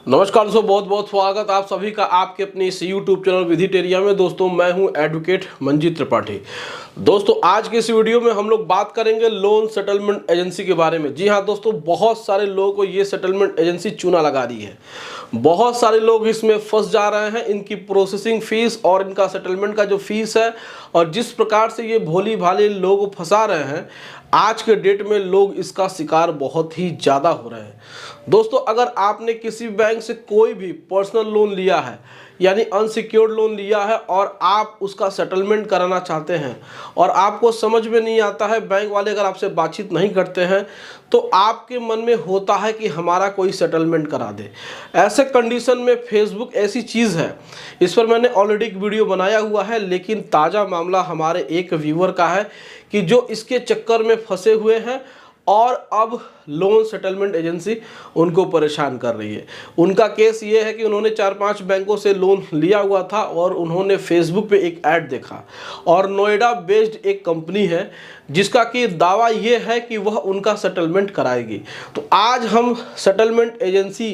नमस्कार दोस्तों, बहुत बहुत स्वागत आप सभी का आपके अपने इस यूट्यूब चैनल विधिटेरिया में। दोस्तों मैं हूं एडवोकेट मंजीत त्रिपाठी। दोस्तों आज के इस वीडियो में हम लोग बात करेंगे लोन सेटलमेंट एजेंसी के बारे में। जी हां दोस्तों, बहुत सारे लोगों को ये सेटलमेंट एजेंसी चूना लगा रही है। बहुत सारे लोग इसमें फंस जा रहे हैं। इनकी प्रोसेसिंग फीस और इनका सेटलमेंट का जो फीस है और जिस प्रकार से ये भोली भाली लोगों को फंसा रहे हैं, आज के डेट में लोग इसका शिकार बहुत ही ज़्यादा हो रहे हैं। दोस्तों अगर आपने किसी बैंक से कोई भी पर्सनल लोन लिया है यानी अनसिक्योर्ड लोन लिया है और आप उसका सेटलमेंट कराना चाहते हैं और आपको समझ में नहीं आता है, बैंक वाले अगर आपसे बातचीत नहीं करते हैं तो आपके मन में होता है कि हमारा कोई सेटलमेंट करा दे। ऐसे कंडीशन में फेसबुक ऐसी चीज़ है, इस पर मैंने ऑलरेडी एक वीडियो बनाया हुआ है, लेकिन ताज़ा मामला हमारे एक व्यूअर का है कि जो इसके चक्कर में फंसे हुए हैं और अब लोन सेटलमेंट एजेंसी उनको परेशान कर रही है। उनका केस ये है कि उन्होंने 4-5 बैंकों से लोन लिया हुआ था और उन्होंने फेसबुक पे एक ऐड देखा और नोएडा बेस्ड एक कंपनी है जिसका कि दावा ये है कि वह उनका सेटलमेंट कराएगी। तो आज हम सेटलमेंट एजेंसी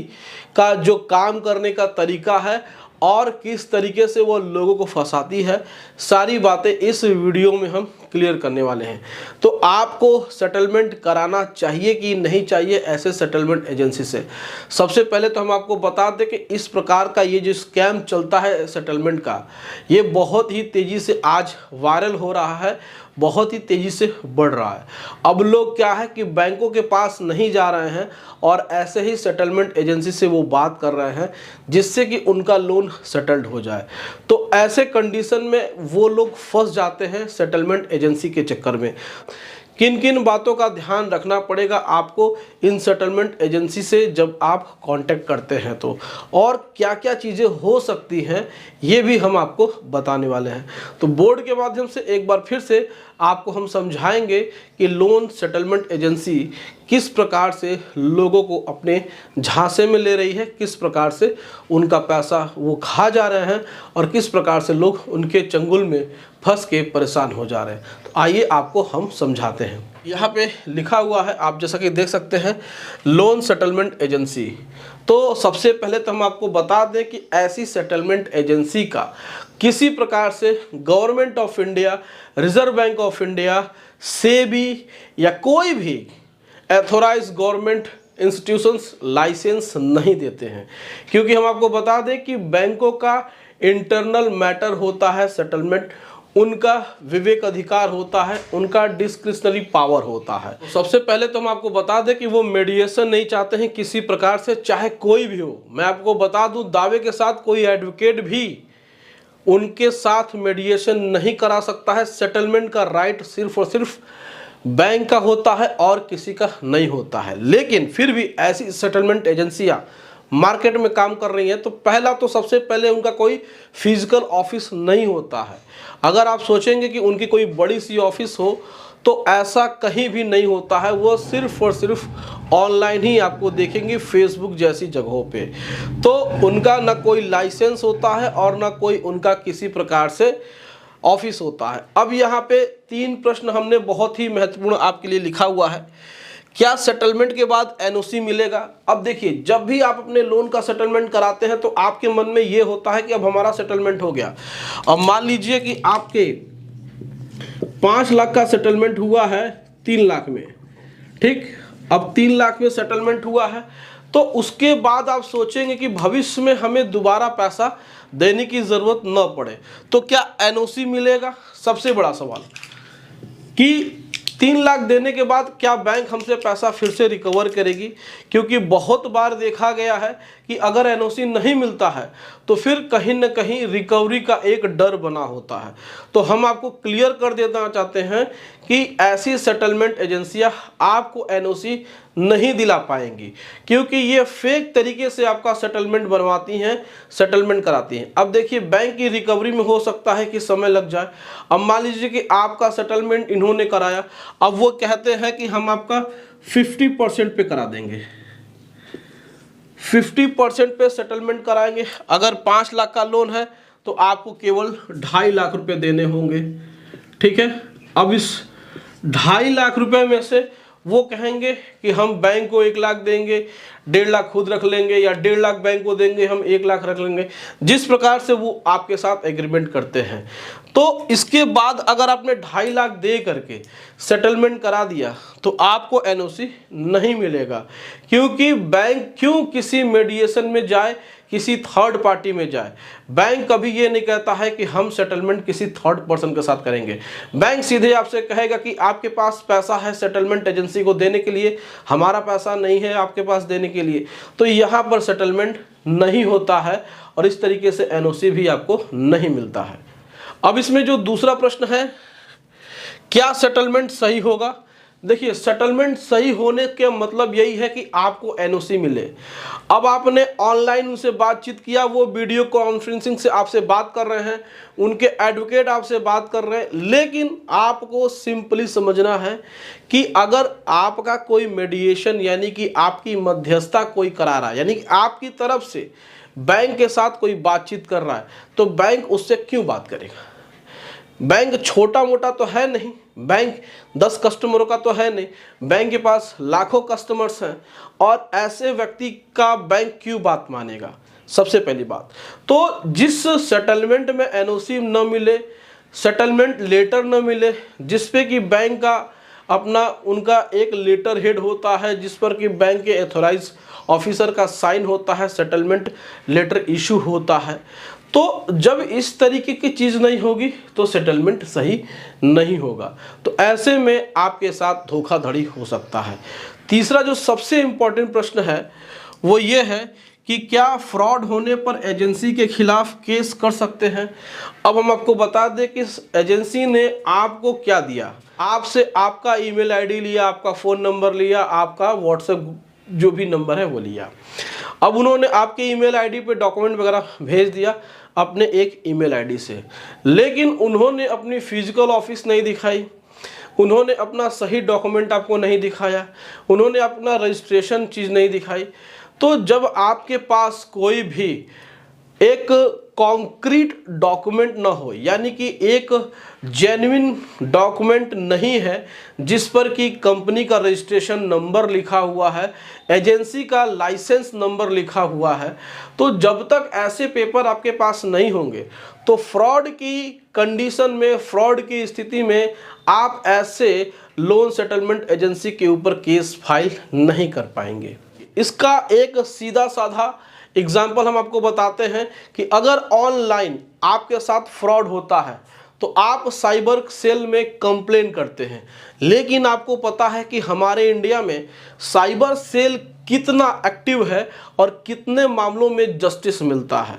का जो काम करने का तरीका है और किस तरीके से वो लोगों को फंसाती है, सारी बातें इस वीडियो में हम क्लियर करने वाले हैं। तो आपको सेटलमेंट कराना चाहिए कि नहीं चाहिए ऐसे सेटलमेंट एजेंसी से। सबसे पहले तो हम आपको बता दें कि इस प्रकार का ये जो स्कैम चलता है सेटलमेंट का, ये बहुत ही तेज़ी से आज वायरल हो रहा है, बहुत ही तेज़ी से बढ़ रहा है। अब लोग क्या है कि बैंकों के पास नहीं जा रहे हैं और ऐसे ही सेटलमेंट एजेंसी से वो बात कर रहे हैं जिससे कि उनका लोन सेटल्ड हो जाए। तो ऐसे कंडीशन में वो लोग फंस जाते हैं सेटलमेंट एजेंसी के चक्कर में। किन किन बातों का ध्यान रखना पड़ेगा आपको इन सेटलमेंट एजेंसी से जब आप कांटेक्ट करते हैं तो, और क्या क्या चीज़ें हो सकती हैं ये भी हम आपको बताने वाले हैं। तो बोर्ड के माध्यम से एक बार फिर से आपको हम समझाएंगे कि लोन सेटलमेंट एजेंसी किस प्रकार से लोगों को अपने झांसे में ले रही है, किस प्रकार से उनका पैसा वो खा जा रहे हैं और किस प्रकार से लोग उनके चंगुल में फंस के परेशान हो जा रहे हैं। तो आइए आपको हम समझाते हैं। यहाँ पे लिखा हुआ है, आप जैसा कि देख सकते हैं, लोन सेटलमेंट एजेंसी। तो सबसे पहले तो हम आपको बता दें कि ऐसी सेटलमेंट एजेंसी का किसी प्रकार से government of India, reserve bank of India, SEBI या कोई भी एथोराइज गवर्नमेंट इंस्टीट्यूशंस लाइसेंस नहीं देते हैं। क्योंकि हम आपको बता दें कि बैंकों का इंटरनल मैटर होता है सेटलमेंट, उनका विवेक अधिकार होता है, उनका डिस्क्रिशनरी पावर होता है। सबसे पहले तो हम आपको बता दें कि वो मीडिएशन नहीं चाहते हैं किसी प्रकार से, चाहे कोई भी हो। मैं आपको बता दूं दावे के साथ, कोई एडवोकेट भी उनके साथ मीडिएशन नहीं करा सकता है। सेटलमेंट का राइट सिर्फ और सिर्फ बैंक का होता है और किसी का नहीं होता है। लेकिन फिर भी ऐसी सेटलमेंट एजेंसियां मार्केट में काम कर रही हैं। तो पहला तो सबसे पहले उनका कोई फिजिकल ऑफिस नहीं होता है। अगर आप सोचेंगे कि उनकी कोई बड़ी सी ऑफिस हो तो ऐसा कहीं भी नहीं होता है। वो सिर्फ और सिर्फ ऑनलाइन ही आपको देखेंगे, फेसबुक जैसी जगहों पे। तो उनका ना कोई लाइसेंस होता है और ना कोई उनका किसी प्रकार से ऑफिस होता है। अब यहाँ पे 3 प्रश्न हमने बहुत ही महत्वपूर्ण आपके लिए लिखा हुआ है। क्या सेटलमेंट के बाद एनओसी मिलेगा? अब देखिए, जब भी आप अपने लोन का सेटलमेंट कराते हैं तो आपके मन में ये होता है कि अब हमारा सेटलमेंट हो गया। अब मान लीजिए कि आपके 5 लाख का सेटलमेंट हुआ है 3 लाख में, ठीक। अब 3 लाख में सेटलमेंट हुआ है तो उसके बाद आप सोचेंगे कि भविष्य में हमें दोबारा पैसा देने की ज़रूरत न पड़े तो क्या एनओसी मिलेगा? सबसे बड़ा सवाल कि 3 लाख देने के बाद क्या बैंक हमसे पैसा फिर से रिकवर करेगी? क्योंकि बहुत बार देखा गया है कि अगर एनओसी नहीं मिलता है तो फिर कहीं न कहीं रिकवरी का एक डर बना होता है। तो हम आपको क्लियर कर देना चाहते हैं कि ऐसी सेटलमेंट एजेंसियां आपको एनओसी नहीं दिला पाएंगी, क्योंकि ये फेक तरीके से आपका सेटलमेंट बनवाती हैं, सेटलमेंट कराती हैं। अब देखिए, बैंक की रिकवरी में हो सकता है कि समय लग जाए। अब मान लीजिए कि आपका सेटलमेंट इन्होंने कराया, अब वो कहते हैं कि हम आपका 50% पे करा देंगे, 50% पे सेटलमेंट कराएंगे। अगर 5 लाख का लोन है तो आपको केवल 2.5 लाख रुपए देने होंगे, ठीक है। अब इस 2.5 लाख रुपए में से वो कहेंगे कि हम बैंक को 1 लाख देंगे, 1.5 लाख खुद रख लेंगे या 1.5 लाख बैंक को देंगे, हम 1 लाख रख लेंगे, जिस प्रकार से वो आपके साथ एग्रीमेंट करते हैं। तो इसके बाद अगर आपने 2.5 लाख दे करके सेटलमेंट करा दिया तो आपको एनओसी नहीं मिलेगा, क्योंकि बैंक क्यों किसी मीडिएशन में जाए, किसी थर्ड पार्टी में जाए। बैंक कभी ये नहीं कहता है कि हम सेटलमेंट किसी थर्ड पर्सन के साथ करेंगे। बैंक सीधे आपसे कहेगा कि आपके पास पैसा है सेटलमेंट एजेंसी को देने के लिए, हमारा पैसा नहीं है आपके पास देने के लिए, तो यहाँ पर सेटलमेंट नहीं होता है और इस तरीके से एनओसी भी आपको नहीं मिलता है। अब इसमें जो दूसरा प्रश्न है, क्या सेटलमेंट सही होगा? देखिए, सेटलमेंट सही होने का मतलब यही है कि आपको एनओसी मिले। अब आपने ऑनलाइन उनसे बातचीत किया, वो वीडियो कॉन्फ्रेंसिंग से आपसे बात कर रहे हैं, उनके एडवोकेट आपसे बात कर रहे हैं, लेकिन आपको सिंपली समझना है कि अगर आपका कोई मीडिएशन यानी कि आपकी मध्यस्थता कोई करा रहा है, यानी कि आपकी तरफ से बैंक के साथ कोई बातचीत कर रहा है, तो बैंक उससे क्यों बात करेगा? बैंक छोटा मोटा तो है नहीं, बैंक 10 कस्टमरों का तो है नहीं, बैंक के पास लाखों कस्टमर्स हैं, और ऐसे व्यक्ति का बैंक क्यों बात मानेगा? सबसे पहली बात तो जिस सेटलमेंट में एनओसी न मिले, सेटलमेंट लेटर न मिले, जिस पे कि बैंक का अपना उनका एक लेटर हेड होता है, जिस पर कि बैंक के एथोराइज ऑफिसर का साइन होता है, सेटलमेंट लेटर इशू होता है, तो जब इस तरीके की चीज़ नहीं होगी तो सेटलमेंट सही नहीं होगा। तो ऐसे में आपके साथ धोखाधड़ी हो सकता है। तीसरा जो सबसे इम्पोर्टेंट प्रश्न है वो ये है कि क्या फ्रॉड होने पर एजेंसी के खिलाफ केस कर सकते हैं? अब हम आपको बता दें कि एजेंसी ने आपको क्या दिया, आपसे आपका ईमेल आईडी लिया, आपका फ़ोन नंबर लिया, आपका व्हाट्सएप जो भी नंबर है वो लिया। अब उन्होंने आपके ईमेल आईडी पे डॉक्यूमेंट वगैरह भेज दिया अपने एक ईमेल आईडी से, लेकिन उन्होंने अपनी फिजिकल ऑफिस नहीं दिखाई, उन्होंने अपना सही डॉक्यूमेंट आपको नहीं दिखाया, उन्होंने अपना रजिस्ट्रेशन चीज़ नहीं दिखाई। तो जब आपके पास कोई भी एक कॉन्क्रीट डॉक्यूमेंट ना हो, यानी कि एक जेन्युइन डॉक्यूमेंट नहीं है जिस पर कि कंपनी का रजिस्ट्रेशन नंबर लिखा हुआ है, एजेंसी का लाइसेंस नंबर लिखा हुआ है, तो जब तक ऐसे पेपर आपके पास नहीं होंगे तो फ्रॉड की कंडीशन में, फ्रॉड की स्थिति में आप ऐसे लोन सेटलमेंट एजेंसी के ऊपर केस फाइल नहीं कर पाएंगे। इसका एक सीधा साधा एग्जाम्पल हम आपको बताते हैं कि अगर ऑनलाइन आपके साथ फ्रॉड होता है तो आप साइबर सेल में कंप्लेन करते हैं, लेकिन आपको पता है कि हमारे इंडिया में साइबर सेल कितना एक्टिव है और कितने मामलों में जस्टिस मिलता है।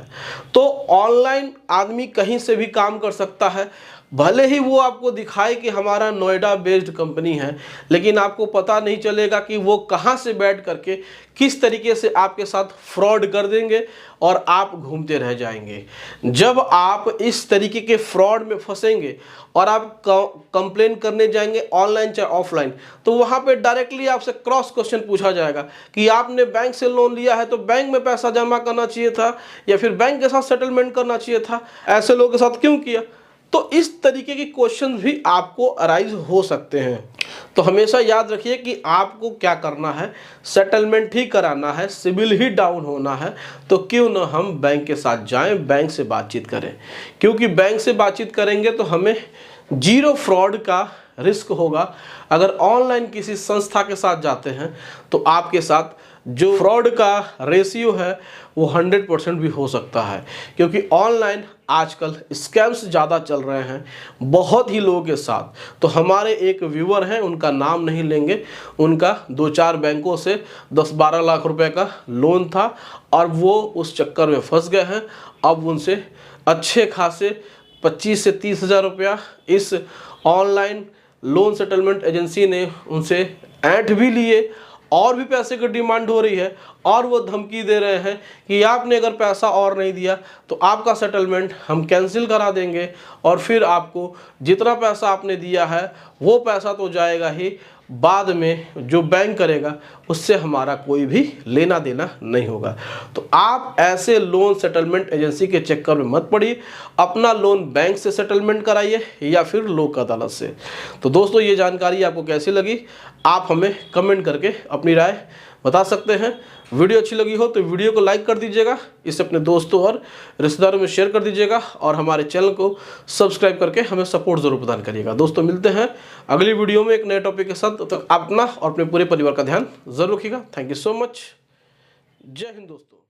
तो ऑनलाइन आदमी कहीं से भी काम कर सकता है, भले ही वो आपको दिखाए कि हमारा नोएडा बेस्ड कंपनी है, लेकिन आपको पता नहीं चलेगा कि वो कहाँ से बैठ करके किस तरीके से आपके साथ फ्रॉड कर देंगे और आप घूमते रह जाएंगे। जब आप इस तरीके के फ्रॉड में फंसेंगे और आप कंप्लेन करने जाएंगे ऑनलाइन चाहे ऑफलाइन, तो वहाँ पे डायरेक्टली आपसे क्रॉस क्वेश्चन पूछा जाएगा कि आपने बैंक से लोन लिया है तो बैंक में पैसा जमा करना चाहिए था या फिर बैंक के साथ सेटलमेंट करना चाहिए था, ऐसे लोगों के साथ क्यों किया? तो इस तरीके के क्वेश्चन भी आपको अराइज हो सकते हैं। तो हमेशा याद रखिए कि आपको क्या करना है, सेटलमेंट ही कराना है, सिविल ही डाउन होना है, तो क्यों ना हम बैंक के साथ जाएं, बैंक से बातचीत करें, क्योंकि बैंक से बातचीत करेंगे तो हमें जीरो फ्रॉड का रिस्क होगा। अगर ऑनलाइन किसी संस्था के साथ जाते हैं तो आपके साथ जो फ्रॉड का रेशियो है वो 100% भी हो सकता है, क्योंकि ऑनलाइन आजकल स्कैम्स ज़्यादा चल रहे हैं बहुत ही लोगों के साथ। तो हमारे एक व्यूअर हैं, उनका नाम नहीं लेंगे, उनका 2-4 बैंकों से 10-12 लाख रुपए का लोन था और वो उस चक्कर में फंस गए हैं। अब उनसे अच्छे खासे 25 से 30 हज़ार रुपया इस ऑनलाइन लोन सेटलमेंट एजेंसी ने उनसे ऐंठ भी लिए और भी पैसे की डिमांड हो रही है, और वो धमकी दे रहे हैं कि आपने अगर पैसा और नहीं दिया तो आपका सेटलमेंट हम कैंसिल करा देंगे और फिर आपको जितना पैसा आपने दिया है वो पैसा तो जाएगा ही, बाद में जो बैंक करेगा उससे हमारा कोई भी लेना देना नहीं होगा। तो आप ऐसे लोन सेटलमेंट एजेंसी के चक्कर में मत पड़िए, अपना लोन बैंक से सेटलमेंट कराइए या फिर लोक अदालत से। तो दोस्तों, ये जानकारी आपको कैसी लगी आप हमें कमेंट करके अपनी राय बता सकते हैं। वीडियो अच्छी लगी हो तो वीडियो को लाइक कर दीजिएगा, इसे अपने दोस्तों और रिश्तेदारों में शेयर कर दीजिएगा और हमारे चैनल को सब्सक्राइब करके हमें सपोर्ट जरूर प्रदान करिएगा। दोस्तों मिलते हैं अगली वीडियो में एक नए टॉपिक के साथ। तब तक अपना और अपने पूरे परिवार का ध्यान जरूर रखिएगा। Thank you so much. जय हिंद दोस्तों।